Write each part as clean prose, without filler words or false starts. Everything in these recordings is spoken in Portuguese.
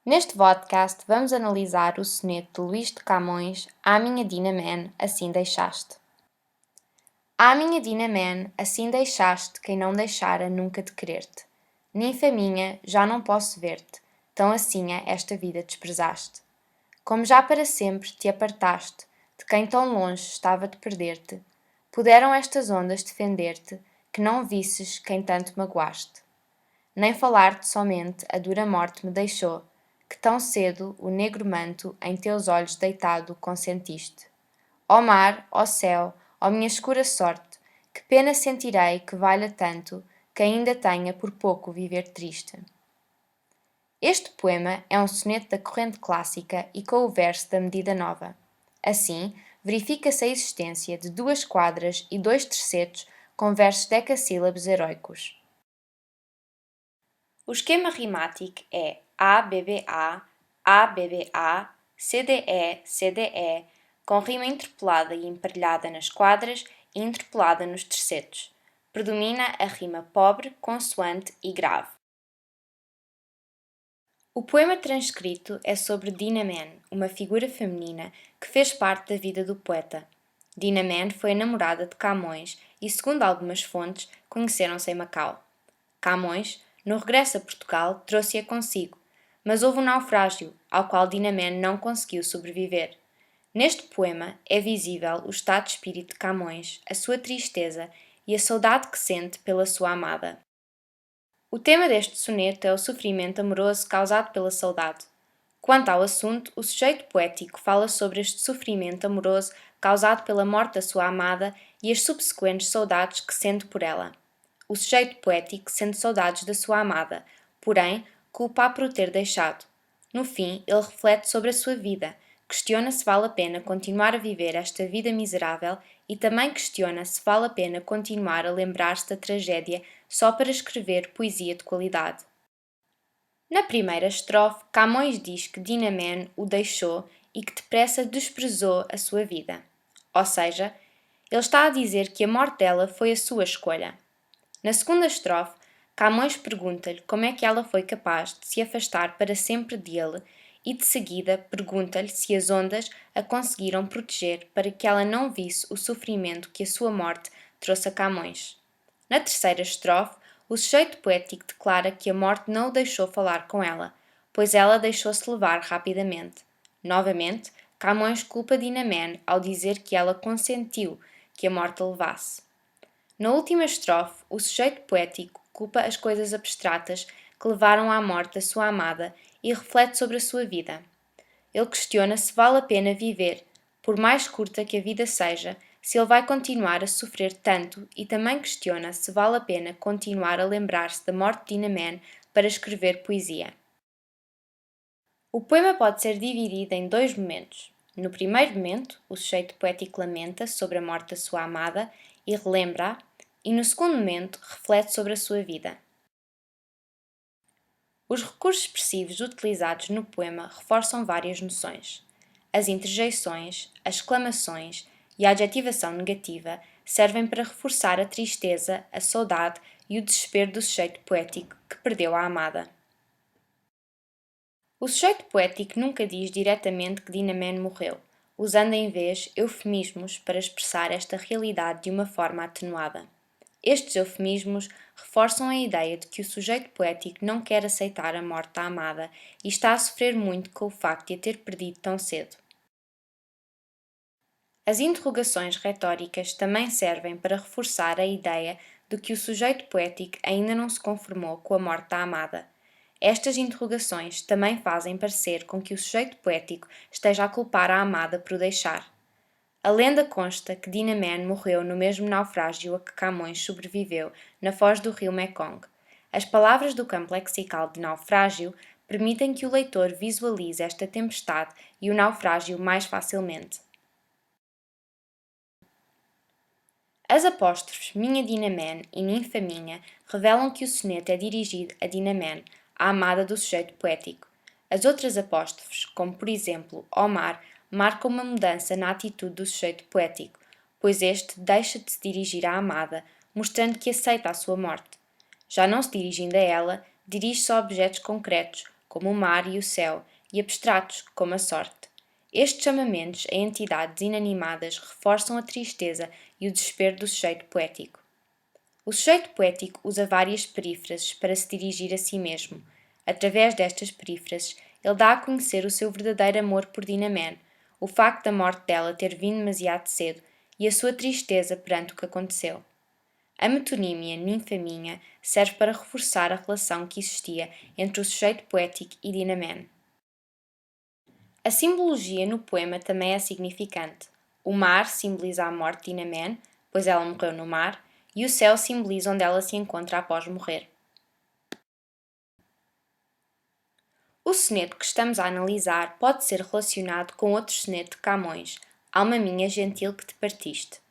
Neste podcast vamos analisar o soneto de Luís de Camões, À minha Dina Man, assim deixaste. À minha Dina Man, assim deixaste quem não deixara nunca de querer-te. Ninfa minha, já não posso ver-te, tão assim a esta vida desprezaste. Como já para sempre te apartaste de quem tão longe estava de perder-te, puderam estas ondas defender-te, que não visses quem tanto magoaste. Nem falar-te somente a dura morte me deixou, que tão cedo o negro manto em teus olhos deitado consentiste. Ó mar, ó céu, ó minha escura sorte, que pena sentirei que valha tanto, que ainda tenha por pouco viver triste. Este poema é um soneto da corrente clássica e com o verso da medida nova. Assim, verifica-se a existência de 2 quadras e 2 tercetos com versos decassílabos heroicos. O esquema rimático é ABBA, ABBA, CDE, CDE, com rima interpolada e emparelhada nas quadras e interpolada nos tercetos. Predomina a rima pobre, consoante e grave. O poema transcrito é sobre Dina Man, uma figura feminina que fez parte da vida do poeta. Dina Man foi a namorada de Camões e, segundo algumas fontes, conheceram-se em Macau. Camões, no regresso a Portugal, trouxe-a consigo, mas houve um naufrágio, ao qual Dina Man não conseguiu sobreviver. Neste poema é visível o estado de espírito de Camões, a sua tristeza e a saudade que sente pela sua amada. O tema deste soneto é o sofrimento amoroso causado pela saudade. Quanto ao assunto, o sujeito poético fala sobre este sofrimento amoroso causado pela morte da sua amada e as subsequentes saudades que sente por ela. O sujeito poético sente saudades da sua amada, porém, culpa-a por o ter deixado. No fim, ele reflete sobre a sua vida, questiona se vale a pena continuar a viver esta vida miserável e também questiona se vale a pena continuar a lembrar-se da tragédia só para escrever poesia de qualidade. Na primeira estrofe, Camões diz que Dina Man o deixou e que depressa desprezou a sua vida. Ou seja, ele está a dizer que a morte dela foi a sua escolha. Na segunda estrofe, Camões pergunta-lhe como é que ela foi capaz de se afastar para sempre dele e, de seguida, pergunta-lhe se as ondas a conseguiram proteger para que ela não visse o sofrimento que a sua morte trouxe a Camões. Na terceira estrofe, o sujeito poético declara que a morte não o deixou falar com ela, pois ela deixou-se levar rapidamente. Novamente, Camões culpa Dina Man ao dizer que ela consentiu que a morte a levasse. Na última estrofe, o sujeito poético culpa as coisas abstratas que levaram à morte da sua amada e reflete sobre a sua vida. Ele questiona se vale a pena viver, por mais curta que a vida seja, se ele vai continuar a sofrer tanto e também questiona se vale a pena continuar a lembrar-se da morte de Dina Man para escrever poesia. O poema pode ser dividido em 2 momentos. No primeiro momento, o sujeito poético lamenta sobre a morte da sua amada e relembra-a, e no segundo momento reflete sobre a sua vida. Os recursos expressivos utilizados no poema reforçam várias noções. As interjeições, as exclamações e a adjetivação negativa servem para reforçar a tristeza, a saudade e o desespero do sujeito poético que perdeu a amada. O sujeito poético nunca diz diretamente que Dina Man morreu, usando em vez eufemismos para expressar esta realidade de uma forma atenuada. Estes eufemismos reforçam a ideia de que o sujeito poético não quer aceitar a morte da amada e está a sofrer muito com o facto de a ter perdido tão cedo. As interrogações retóricas também servem para reforçar a ideia de que o sujeito poético ainda não se conformou com a morte da amada. Estas interrogações também fazem parecer com que o sujeito poético esteja a culpar a amada por o deixar. A lenda consta que Dina Man morreu no mesmo naufrágio a que Camões sobreviveu na foz do rio Mekong. As palavras do campo lexical de naufrágio permitem que o leitor visualize esta tempestade e o naufrágio mais facilmente. As apóstrofes Minha Dina Man e Ninfa Minha revelam que o soneto é dirigido a Dina Man, a amada do sujeito poético. As outras apóstrofes, como por exemplo Omar, marcam uma mudança na atitude do sujeito poético, pois este deixa de se dirigir à amada, mostrando que aceita a sua morte. Já não se dirigindo a ela, dirige-se a objetos concretos, como o mar e o céu, e abstratos, como a sorte. Estes chamamentos a entidades inanimadas reforçam a tristeza e o desespero do sujeito poético. O sujeito poético usa várias perífrases para se dirigir a si mesmo. Através destas perífrases, ele dá a conhecer o seu verdadeiro amor por Dinah-Man, o facto da morte dela ter vindo demasiado cedo e a sua tristeza perante o que aconteceu. A metonímia ninfaminha serve para reforçar a relação que existia entre o sujeito poético e Dinah-Man. A simbologia no poema também é significante. O mar simboliza a morte de Dinah-Man, pois ela morreu no mar, e o céu simboliza onde ela se encontra após morrer. O soneto que estamos a analisar pode ser relacionado com outro soneto de Camões, Alma minha gentil que te partiste.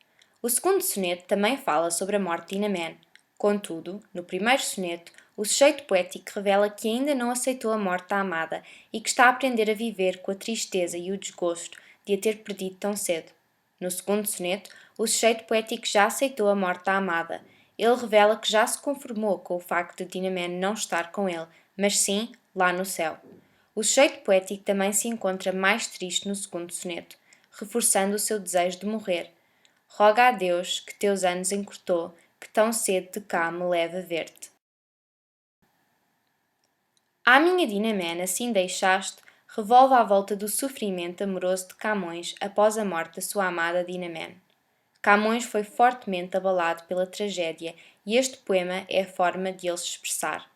O segundo soneto também fala sobre a morte de Dinah-Man. Contudo, no primeiro soneto, o sujeito poético revela que ainda não aceitou a morte da amada e que está a aprender a viver com a tristeza e o desgosto de a ter perdido tão cedo. No segundo soneto, o sujeito poético já aceitou a morte da amada. Ele revela que já se conformou com o facto de Dinah-Man não estar com ele, mas sim lá no céu. O sujeito poético também se encontra mais triste no segundo soneto, reforçando o seu desejo de morrer. Roga a Deus que teus anos encurtou, que tão cedo de cá me leva a ver-te. A minha Dinah-Man assim deixaste revolve à volta do sofrimento amoroso de Camões após a morte da sua amada Dinah-Man. Camões foi fortemente abalado pela tragédia e este poema é a forma de ele se expressar.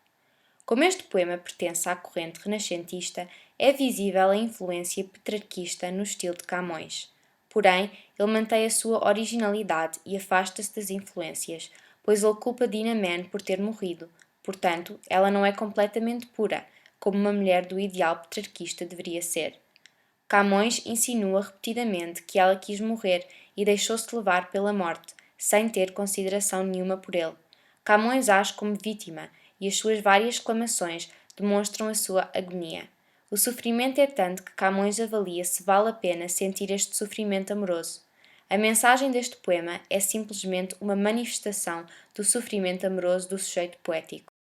Como este poema pertence à corrente renascentista, é visível a influência petrarquista no estilo de Camões. Porém, ele mantém a sua originalidade e afasta-se das influências, pois ele culpa Dinah-Man por ter morrido. Portanto, ela não é completamente pura, como uma mulher do ideal petrarquista deveria ser. Camões insinua repetidamente que ela quis morrer e deixou-se levar pela morte, sem ter consideração nenhuma por ele. Camões age como vítima e as suas várias exclamações demonstram a sua agonia. O sofrimento é tanto que Camões avalia se vale a pena sentir este sofrimento amoroso. A mensagem deste poema é simplesmente uma manifestação do sofrimento amoroso do sujeito poético.